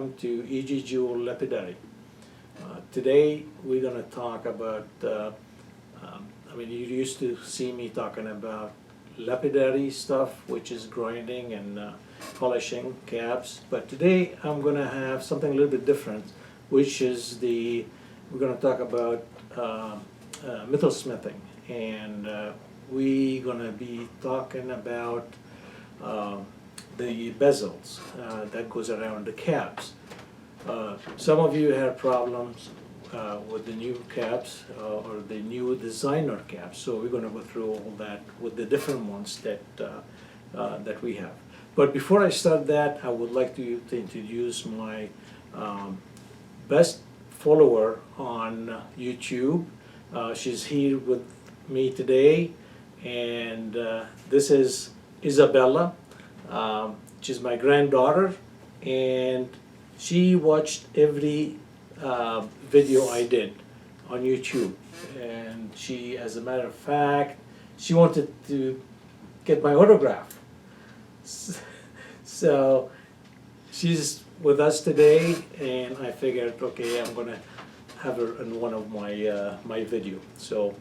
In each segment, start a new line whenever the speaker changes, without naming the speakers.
welcome to E.G. Jewel Lapidary. Today we're going to talk about, I mean, you used to see me talking about lapidary stuff, which is grinding and polishing cabs, but today I'm going to have something a little bit different, which is we're going to talk about metal smithing, and we're going to be talking about the bezels that goes around the cabs. Some of you have problems with the new cabs or the new designer cabs, so we're going to go through all that with the different ones that we have. But before I start that, I would like to introduce my best follower on YouTube. She's here with me today, and this is Isabella. She's my granddaughter, and she watched every video I did on YouTube, and she, as a matter of fact, she wanted to get my autograph. So she's with us today, and I figured, okay, I'm gonna have her in one of my my video. So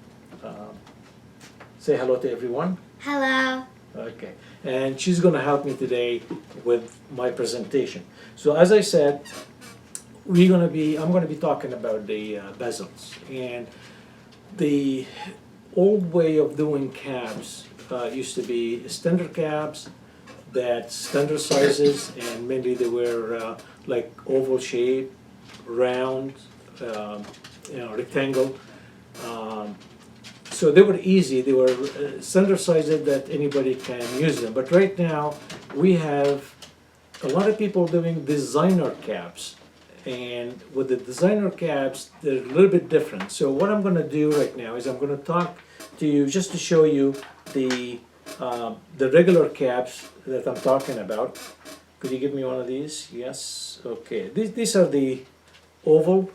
say hello to everyone.
Hello.
Okay, and she's going to help me today with my presentation. So as I said, I'm going to be talking about the bezels. And the old way of doing cabs used to be standard cabs, that standard sizes, and mainly they were like oval shape, round, rectangle. So they were easy, they were standard sizes that anybody can use them. But right now, we have a lot of people doing designer cabs. And with the designer cabs, they're a little bit different. So what I'm going to do right now is I'm going to talk to you just to show you the regular cabs that I'm talking about. Could you give me one of these? Yes. Okay. These are the oval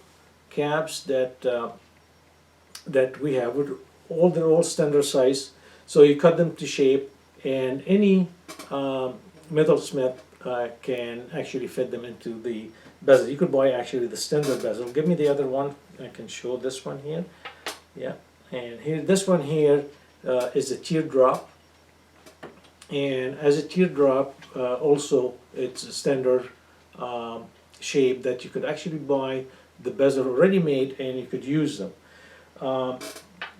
cabs that we have. They're all standard size, so you cut them to shape, and any metalsmith can actually fit them into the bezel. You could buy actually the standard bezel. Give me the other one. I can show this one here. Yeah, and here, this one here is a teardrop, and as a teardrop, also it's a standard shape that you could actually buy the bezel already made, and you could use them.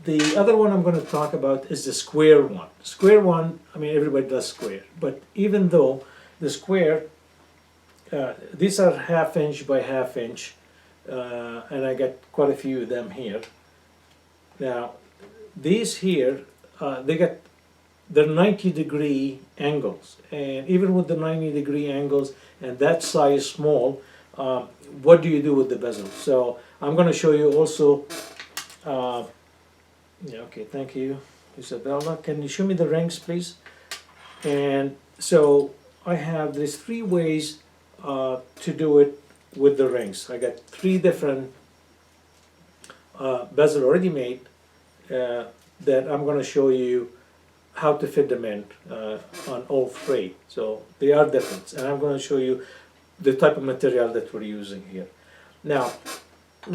The other one I'm going to talk about is the square one. Square one, I mean, everybody does square, but even though the square, these are 1/2 inch by 1/2 inch, and I got quite a few of them here. Now, these here, they're 90-degree angles, and even with the 90-degree angles and that size small, what do you do with the bezel? So I'm going to show you also. Yeah, okay, thank you, Isabella. Can you show me the rings, please? And so I have these 3 ways to do it with the rings. I got 3 different bezel already made that I'm going to show you how to fit them in on all 3. So they are different, and I'm going to show you the type of material that we're using here. Now,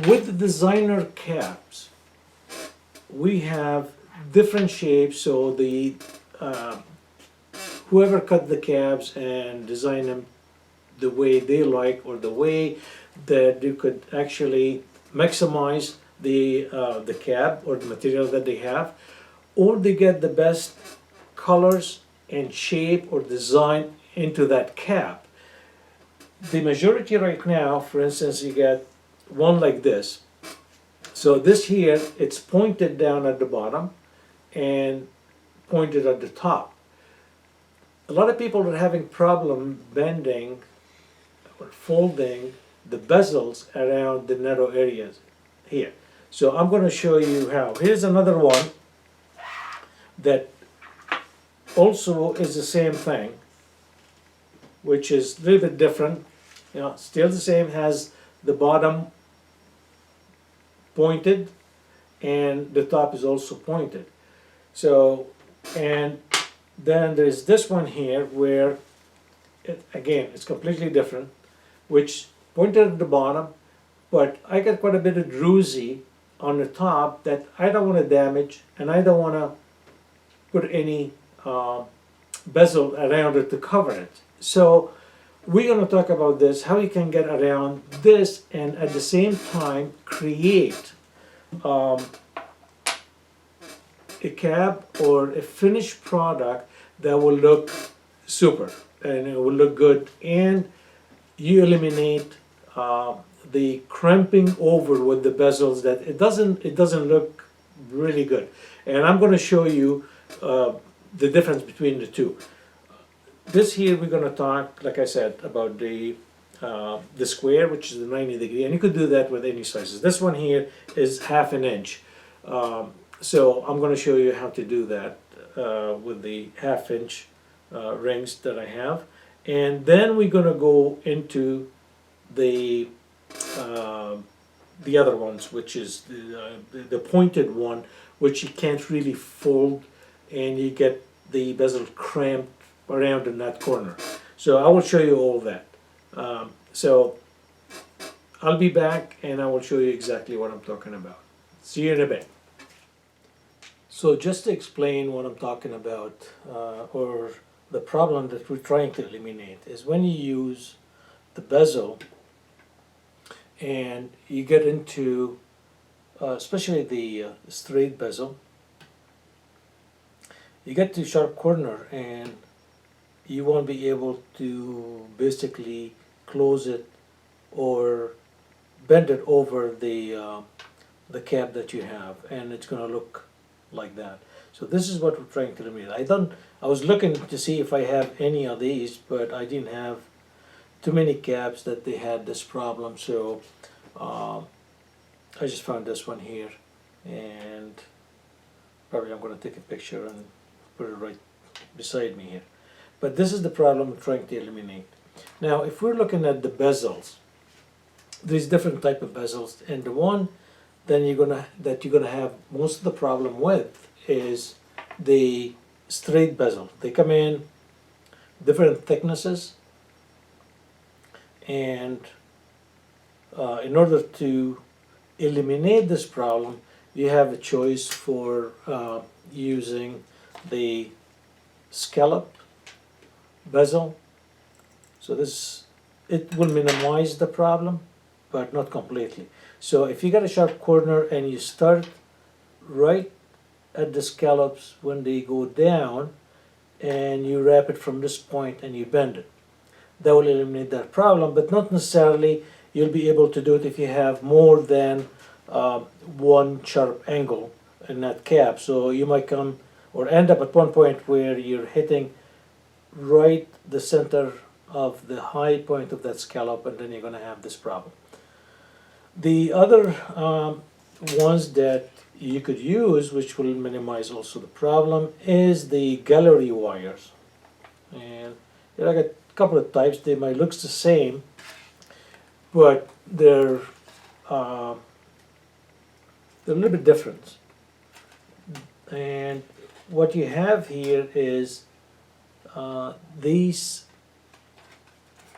with the designer cabs, we have different shapes, so the whoever cut the cabs and designed them the way they like, or the way that you could actually maximize the cab or the material that they have, or they get the best colors and shape or design into that cab. The majority right now, for instance, you get one like this. So this here, it's pointed down at the bottom and pointed at the top. A lot of people are having problem bending or folding the bezels around the narrow areas here. So I'm going to show you how. Here's another one that also is the same thing, which is a little bit different. You know, still the same, has the bottom pointed and the top is also pointed. So, and then there's this one here where again it's completely different, which pointed at the bottom, but I got quite a bit of druzy on the top that I don't want to damage, and I don't want to put any bezel around it to cover it. So we're going to talk about this, how you can get around this and at the same time create a cab or a finished product that will look super and it will look good, and you eliminate the cramping over with the bezels that it doesn't look really good. And I'm going to show you the difference between the two. This here we're going to talk, like I said, about the square, which is the 90 degree, and you could do that with any sizes. This one here is 1/2 inch, so I'm going to show you how to do that with the 1/2 inch rings that I have, and then we're going to go into the other ones, which is the pointed one, which you can't really fold, and you get the bezel cramped around in that corner. So I will show you all that. So I'll be back and I will show you exactly what I'm talking about. See you in a bit. So just to explain what I'm talking about, or the problem that we're trying to eliminate, is when you use the bezel and you get into especially the straight bezel, you get to sharp corner and you won't be able to basically close it or bend it over the cap that you have, and it's going to look like that. So this is what we're trying to eliminate. I was looking to see if I have any of these, but I didn't have too many caps that they had this problem, so I just found this one here, and probably I'm going to take a picture and put it right beside me here. But this is the problem we're trying to eliminate. Now, if we're looking at the bezels, there's different type of bezels, and the one that you're gonna have most of the problem with is the straight bezel. They come in different thicknesses, and in order to eliminate this problem, you have a choice for using the scallop bezel. So it will minimize the problem, but not completely. So if you got a sharp corner and you start right at the scallops when they go down, and you wrap it from this point and you bend it, that will eliminate that problem, but not necessarily you'll be able to do it if you have more than one sharp angle in that cap. So you might come or end up at one point where you're hitting right the center of the high point of that scallop, and then you're going to have this problem. The other ones that you could use, which will minimize also the problem, is the gallery wires. And I got a couple of types. They might look the same, but they're a little bit different. And what you have here is these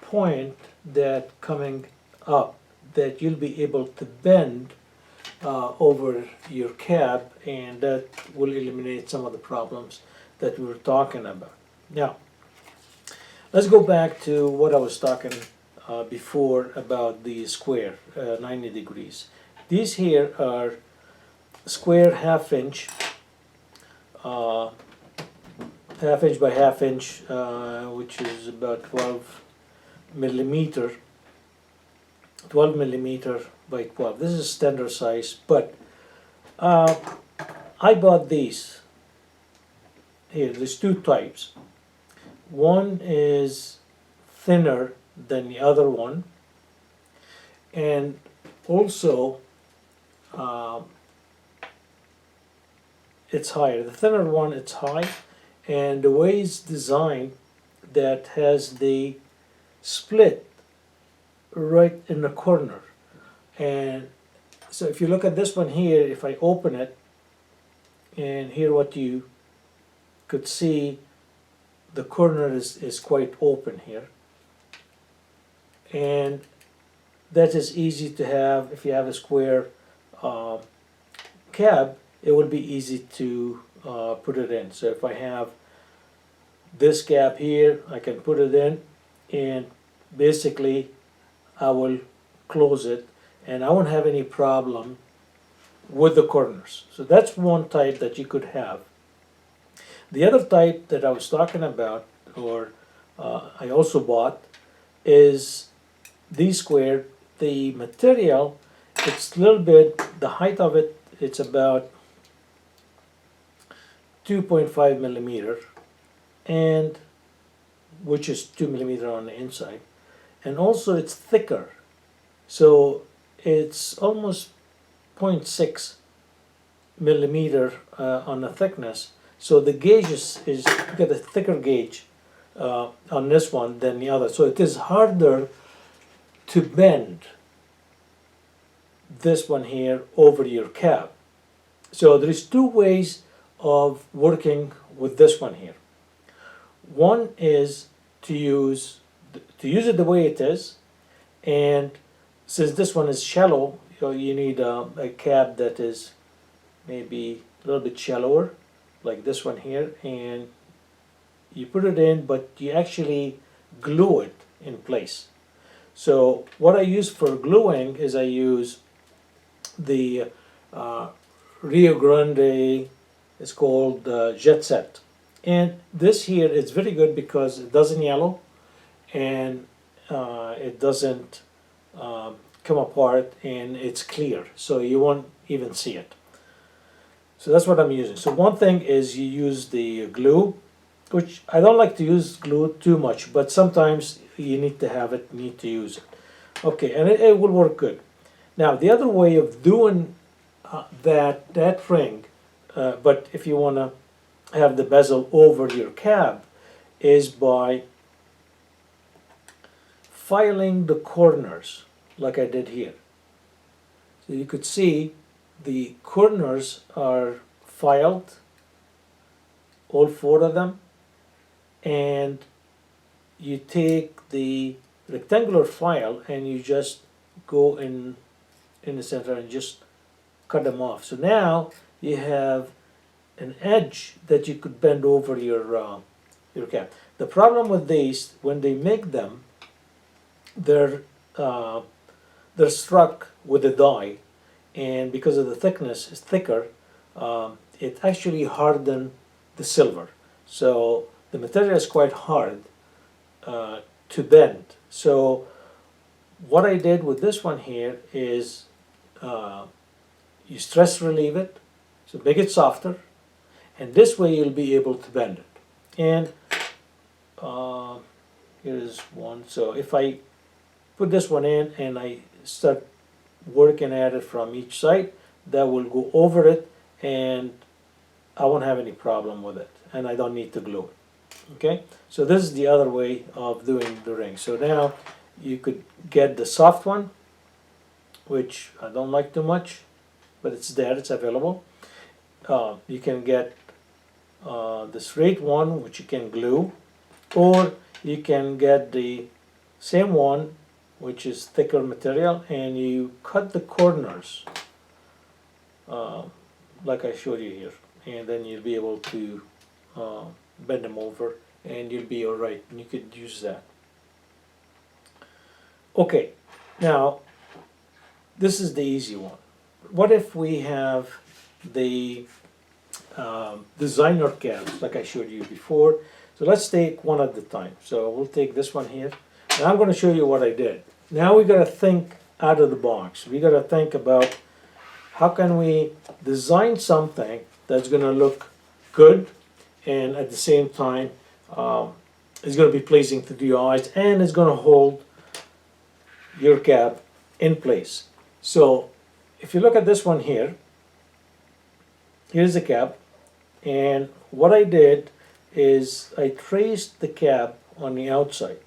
point that coming up that you'll be able to bend over your cap, and that will eliminate some of the problems that we were talking about. Now, let's go back to what I was talking before about the square 90 degrees. These here are square half-inch by half-inch, which is about 12 millimeter by 12. This is standard size, but I bought these here. There's two types. One is thinner than the other one, and also it's higher. The thinner one, it's high, and the way it's designed, that has the split right in the corner. And so if you look at this one here, if I open it, and here what you could see, the corner is quite open here, and that is easy to have. If you have a square uh, cab, it will be easy to put it in. So if I have this gap here, I can put it in, and basically I will close it, and I won't have any problem with the corners. So that's one type that you could have. The other type that I was talking about, or I also bought, is these square. The material, it's a little bit, the height of it, it's about 2.5 millimeter, and which is 2 millimeter on the inside, and also it's thicker, so it's almost 0.6 millimeter on the thickness. So the gauge is you get a thicker gauge on this one than the other, so it is harder to bend this one here over your cab. So there is two ways of working with this one here. One is to use it the way it is, and since this one is shallow, you need a cab that is maybe a little bit shallower, like this one here, and you put it in, but you actually glue it in place. So what I use for gluing is I use the Rio Grande, it's called Jet Set. And this here is very good because it doesn't yellow, and it doesn't come apart, and it's clear, so you won't even see it. So that's what I'm using. So one thing is you use the glue, which I don't like to use glue too much, but sometimes you need to have it, need to use it. Okay, and it will work good. Now the other way of doing that ring, but if you want to have the bezel over your cab, is by filing the corners like I did here. So you could see the corners are filed, all four of them, and you take the rectangular file and you just go in the center and just cut them off. So now you have an edge that you could bend over your cap. The problem with these, when they make them, they're struck with a die, and because of the thickness is thicker, it actually hardened the silver. So the material is quite hard to bend. So what I did with this one here is you stress relieve it, so make it softer, and this way you'll be able to bend it. And here's one. So if I put this one in and I start working at it from each side, that will go over it, and I won't have any problem with it, and I don't need to glue it. Okay, so this is the other way of doing the ring. So now you could get the soft one, which I don't like too much, but it's there, it's available. You can get the straight one, which you can glue, or you can get the same one, which is thicker material, and you cut the corners like I showed you here, and then you'll be able to bend them over, and you'll be alright, and you could use that. Okay, now this is the easy one. What if we have the designer cabs like I showed you before? So let's take one at a time. So we'll take this one here, and I'm going to show you what I did. Now we got to think out of the box. We got to think about how can we design something that's going to look good, and at the same time it's going to be pleasing to the eyes, and it's going to hold your cab in place. So if you look at this one here, here's the cab, and what I did is I traced the cab on the outside.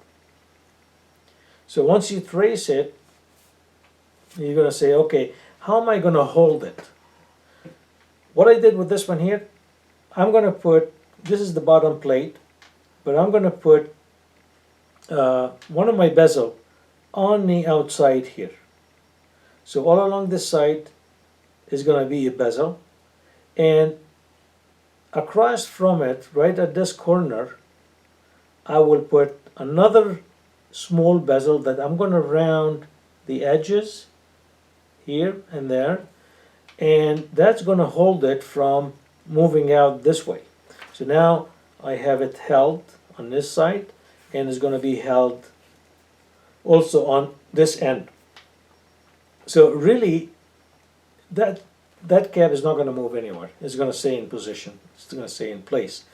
So once you trace it, you're going to say, okay, how am I going to hold it? What I did with this one here, I'm going to put, this is the bottom plate, but I'm going to put one of my bezel on the outside here. So all along this side is going to be a bezel, and across from it, right at this corner, I will put another small bezel that I'm going to round the edges here and there, and that's going to hold it from moving out this way. So now I have it held on this side, and it's going to be held also on this end. So really, that cap is not going to move anywhere. It's going to stay in position. It's going to stay in place.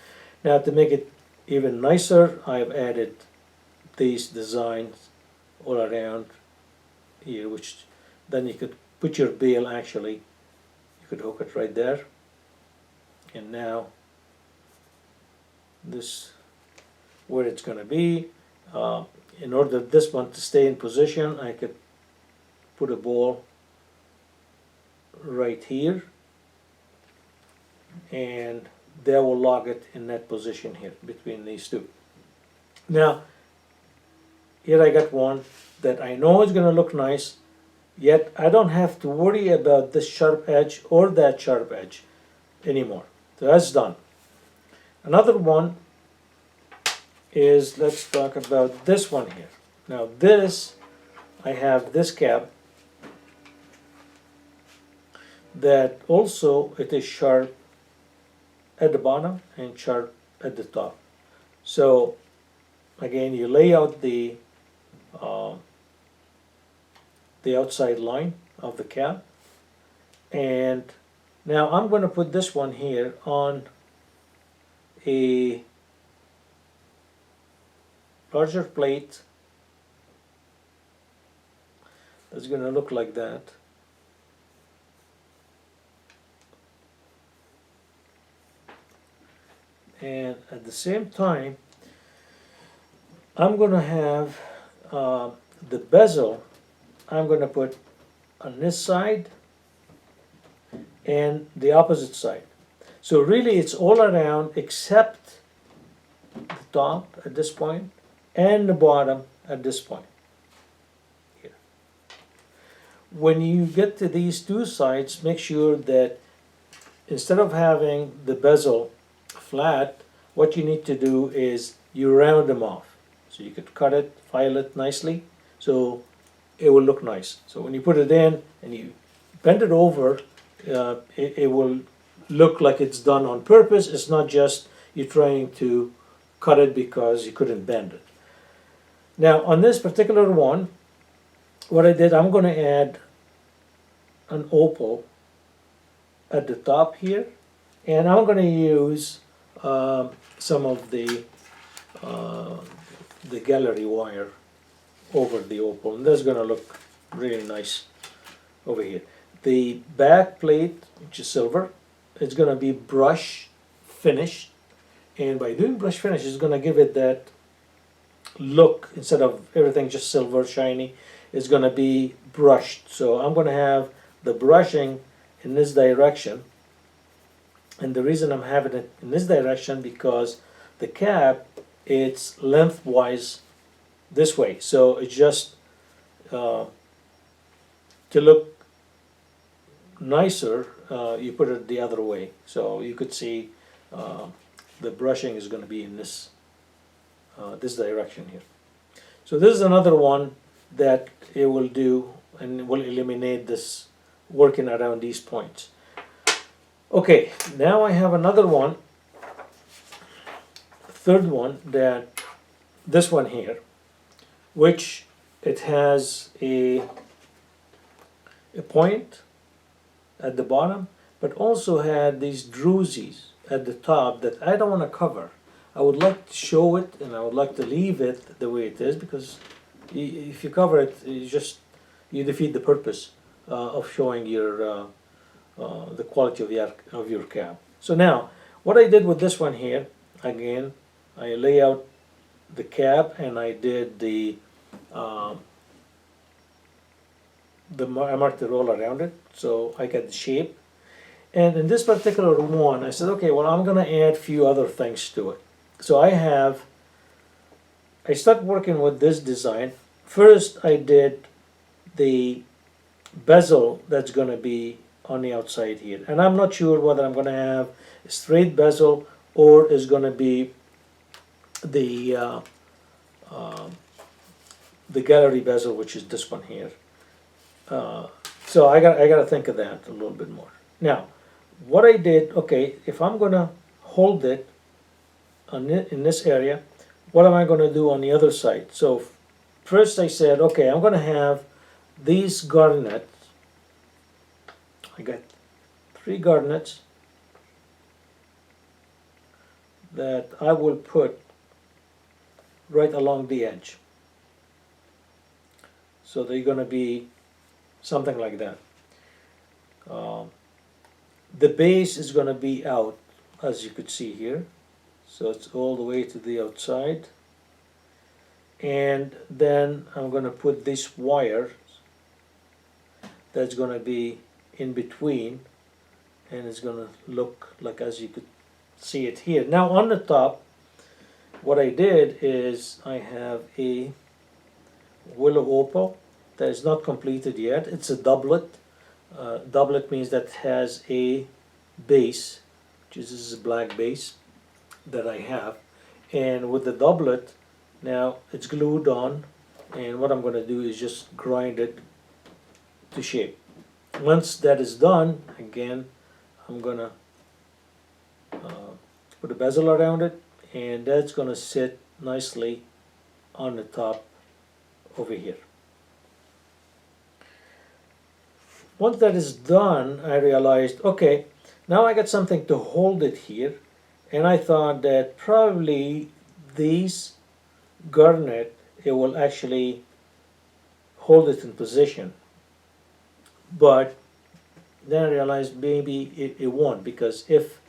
Now, to make it even nicer, I've added these designs all around here, which then you could put your bail, actually, you could hook it right there. And now this where it's going to be. In order this one to stay in position, I could put a ball right here, and that will lock it in that position here between these two. Now, here I got one that I know is going to look nice, yet I don't have to worry about this sharp edge or that sharp edge anymore. So that's done. Another one is, let's talk about this one here. Now this, I have this cap that also it is sharp at the bottom and sharp at the top. So again, you lay out the outside line of the cap, and now I'm going to put this one here on a larger plate that's going to look like that. And at the same time, I'm going to have the bezel, I'm going to put on this side and the opposite side. So really it's all around except the top at this point and the bottom at this point here. When you get to these two sides, make sure that instead of having the bezel flat, what you need to do is you round them off. So you could cut it, file it nicely, so it will look nice. So when you put it in and you bend it over, it will look like it's done on purpose. It's not just you trying to cut it because you couldn't bend it. Now on this particular one, what I did, I'm going to add an opal at the top here, and I'm going to use some of the gallery wire over the opal, and that's going to look really nice over here. The back plate, which is silver, it's going to be brush finished, and by doing brush finish, it's going to give it that look. Instead of everything just silver shiny, it's going to be brushed. So I'm going to have the brushing in this direction, and the reason I'm having it in this direction because the cap, it's lengthwise this way, so it's just to look nicer, you put it the other way, so you could see the brushing is going to be in this this direction here. So this is another one that it will do and will eliminate this working around these points. Okay, now I have another one, third one, that this one here, which it has a point at the bottom, but also had these drusies at the top that I don't want to cover. I would like to show it, and I would like to leave it the way it is, because if you cover it, you defeat the purpose of showing your the quality of your cap. So now, what I did with this one here, again, I lay out the cap and I did I marked it all around it, so I got the shape. And in this particular one, I said, okay, well, I'm going to add a few other things to it. So I start working with this design first I did the bezel that's going to be on the outside here, and I'm not sure whether I'm going to have a straight bezel or is going to be the uh, the gallery bezel, which is this one here. So I got to think of that a little bit more. Now, what I did, okay, if I'm going to hold it in this area, what am I going to do on the other side? So first I said, okay, I'm going to have these garnets. I got 3 garnets that I will put right along the edge. So they're going to be something like that. The base is going to be out, as you could see here. So it's all the way to the outside. And then I'm going to put this wire that's going to be in between, and it's going to look like as you could see it here. Now on the top, what I did is I have a willow opal that is not completed yet. It's a doublet. Doublet means that it has a base, which is this black base that I have. And with the doublet, now it's glued on, and what I'm going to do is just grind it to shape. Once that is done, again, I'm going to put a bezel around it, and that's going to sit nicely on the top over here. Once that is done, I realized, okay, now I got something to hold it here, and I thought that probably these garnet, it will actually hold it in position. But then I realized maybe it won't, because if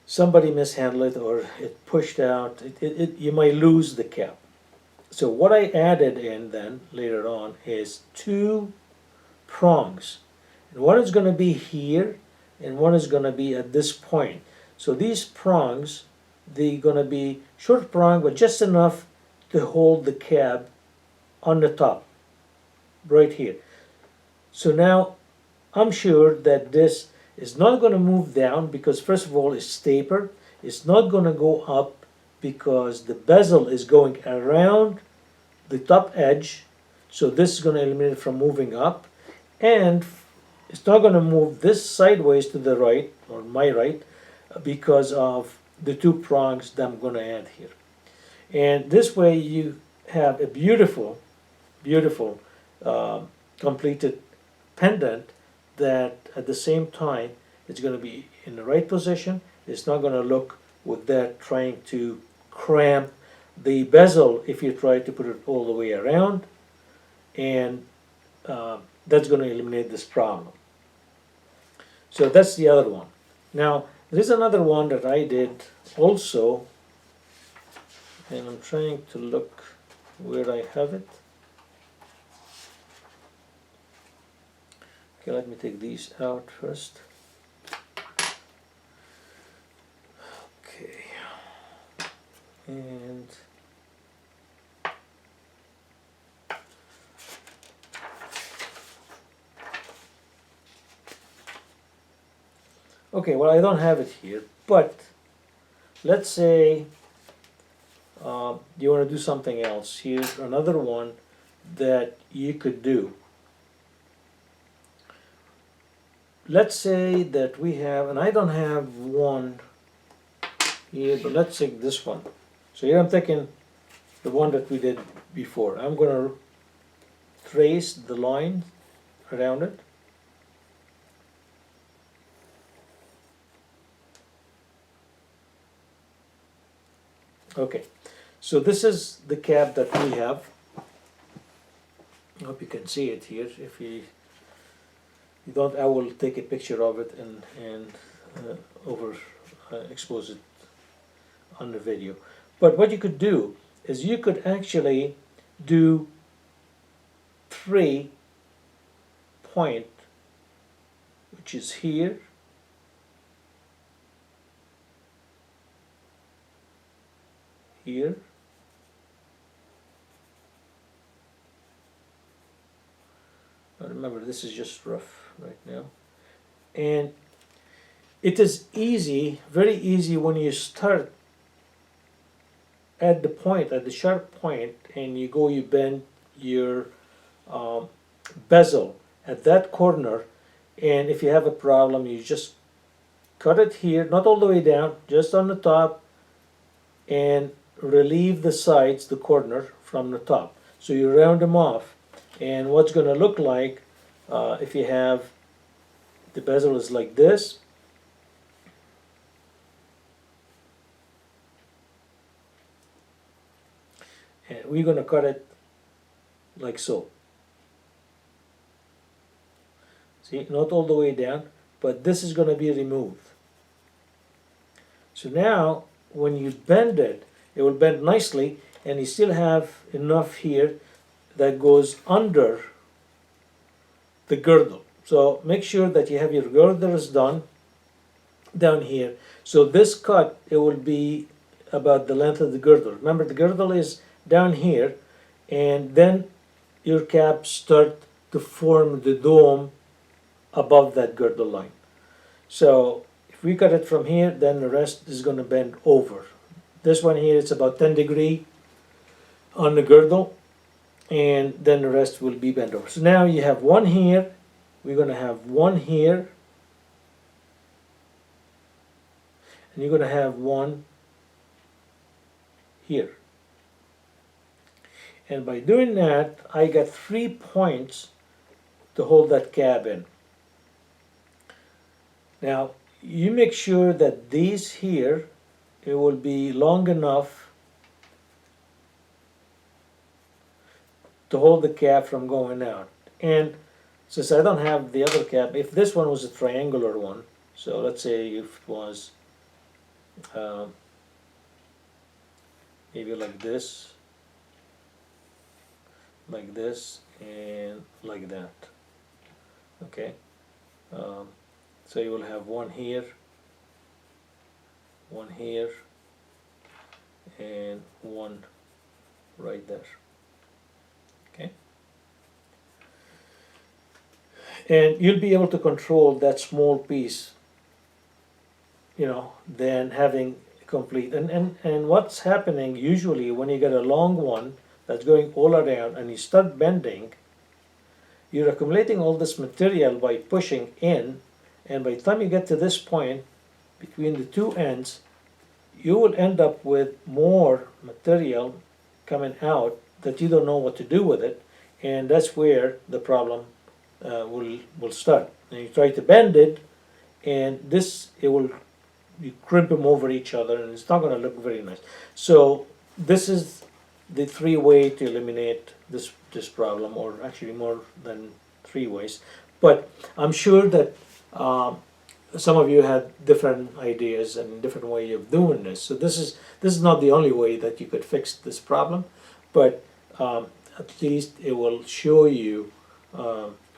somebody mishandled it or it pushed out, you might lose the cap. So what I added in then later on is 2 prongs. And one is going to be here and one is going to be at this point. So these prongs, they're going to be short prong, but just enough to hold the cab on the top, right here. So now I'm sure that this is not going to move down, because first of all it's tapered. It's not going to go up because the bezel is going around the top edge. So this is going to eliminate it from moving up. And it's not going to move this sideways to the right, or my right, because of the 2 prongs that I'm going to add here. And this way you have a beautiful, beautiful completed pendant that at the same time it's going to be in the right position. It's not going to look with that trying to cramp the bezel if you try to put it all the way around, and that's going to eliminate this problem. So that's the other one. Now there's another one that I did also, and I'm trying to look where I have it. Okay, let me take these out first. Okay, and okay, well, I don't have it here, but let's say you want to do something else. Here's another one that you could do. Let's say that we have, and I don't have one here, but let's take this one. So here I'm taking the one that we did before. I'm going to trace the line around it. Okay, so this is the cap that we have. I hope you can see it here. If you don't, I will take a picture of it and expose it on the video. But what you could do is you could actually do 3 point, which is here, here, Remember, this is just rough right now. And it is easy, very easy when you start at the point, at the sharp point, and you bend your bezel at that corner, and if you have a problem, you just cut it here, not all the way down, just on the top, and relieve the sides, the corner, from the top. So you round them off, and what's going to look like if you have the bezel is like this. And we're going to cut it like so. See, not all the way down, but this is going to be removed. So now, when you bend it, it will bend nicely, and you still have enough here that goes under the girdle. So make sure that you have your girdles done down here. So this cut, it will be about the length of the girdle. Remember, the girdle is down here, and then your caps start to form the dome above that girdle line. So if we cut it from here, then the rest is going to bend over. This one here, it's about 10 degrees on the girdle, and then the rest will be bent over. So now you have one here, we're going to have one here, and you're going to have one here. And by doing that, I got 3 points to hold that cab in. Now, you make sure that these here, it will be long enough to hold the cab from going out. And since I don't have the other cab, if this one was a triangular one, so let's say if it was maybe like this, and like that. Okay, so you will have one here, and one right there. Okay, and you'll be able to control that small piece, you know, than having complete. And what's happening usually when you get a long one that's going all around and you start bending, you're accumulating all this material by pushing in, and by the time you get to this point between the two ends, you will end up with more material coming out that you don't know what to do with it, and that's where the problem will start. And you try to bend it, and you crimp them over each other, and it's not going to look very nice. So this is the 3 way to eliminate this problem, or actually more than 3 ways. But I'm sure that some of you had different ideas and different way of doing this. So this is not the only way that you could fix this problem, but at least it will show you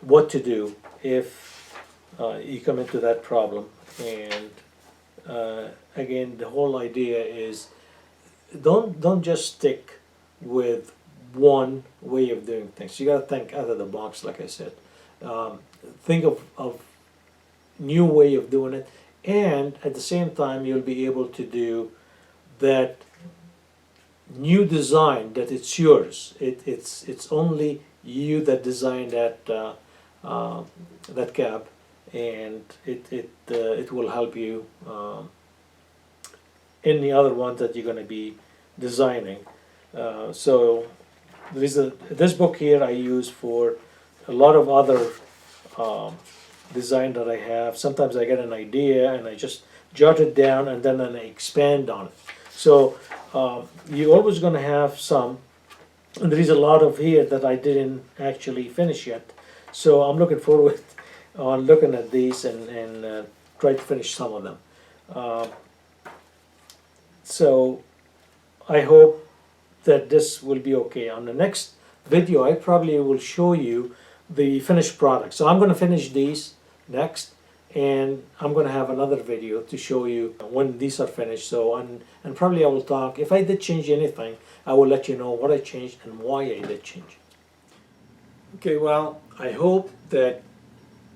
what to do if you come into that problem. And again, the whole idea is don't just stick with one way of doing things. You got to think out of the box, like I said. Think of new way of doing it, and at the same time you'll be able to do that new design that it's yours. It's only you that designed that that cab, and it will help you in the other ones that you're going to be designing. So this book here I use for a lot of other design that I have. Sometimes I get an idea and I just jot it down, and then I expand on it. So you're always going to have some, and there is a lot of here that I didn't actually finish yet. So I'm looking forward on looking at these and try to finish some of them. So I hope that this will be okay. On the next video, I probably will show you the finished product. So I'm going to finish these next, and I'm going to have another video to show you when these are finished. So and probably I will talk, if I did change anything, I will let you know what I changed and why I did change. Okay, well, I hope that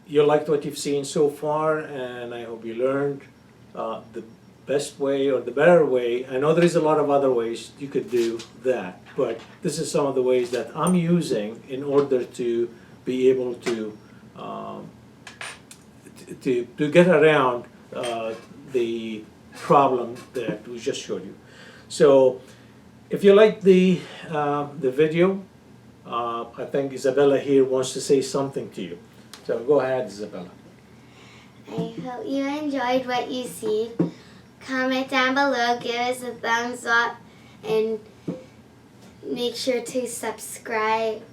you liked what you've seen so far, and I hope you learned the best way or the better way. I know there is a lot of other ways you could do that, but this is some of the ways that I'm using in order to be able to to get around the problem that we just showed you. So if you like the video, I think Isabella here wants to say something to you. So go ahead, Isabella.
I hope you enjoyed what you see. Comment down below, give us a thumbs up, and make sure to subscribe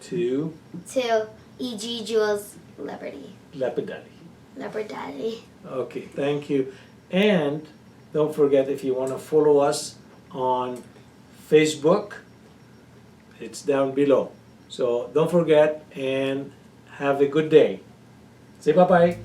To
to E.G. Jules Liberty.
Lepidaddy. Okay, thank you. And don't forget, if you want to follow us on Facebook, it's down below. So don't forget, and have a good day. Say bye-bye.